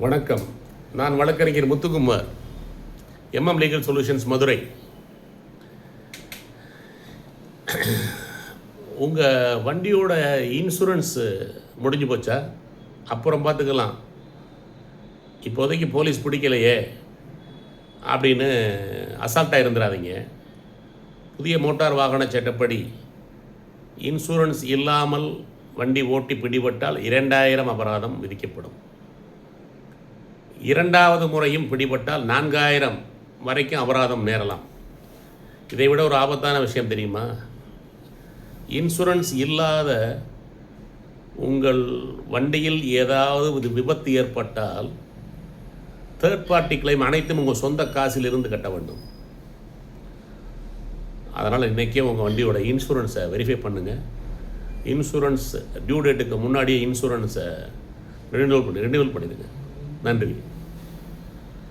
வணக்கம். நான் வழக்கறிஞர் Muthukumar, MM legal solutions, Madurai. உங்கள் வண்டியோட இன்சூரன்ஸு முடிஞ்சு போச்சா? அப்புறம் பார்த்துக்கலாம், இப்போதைக்கு போலீஸ் பிடிக்கலையே அப்படின்னு அசால்ட்டாக இருந்துடாதீங்க. புதிய மோட்டார் வாகன சட்டப்படி இன்சூரன்ஸ் இல்லாமல் வண்டி ஓட்டி பிடிபட்டால் 2000 அபராதம் விதிக்கப்படும். 2வது முறையும் பிடிபட்டால் 4000 வரைக்கும் அபராதம் நேரலாம். இதை விட ஒரு ஆபத்தான விஷயம் தெரியுமா? இன்சூரன்ஸ் இல்லாத உங்கள் வண்டியில் ஏதாவது விபத்து ஏற்பட்டால் தேர்ட் பார்ட்டி கிளைம் அனைத்தும் உங்கள் சொந்த காசில் இருந்து கட்ட வேண்டும். அதனால் இன்றைக்கே உங்கள் வண்டியோட இன்சூரன்ஸை வெரிஃபை பண்ணுங்கள். இன்சூரன்ஸ் டியூ டேட்டுக்கு முன்னாடியே இன்சூரன்ஸை ரினியூவல் பண்ணிடுங்க. நன்றி.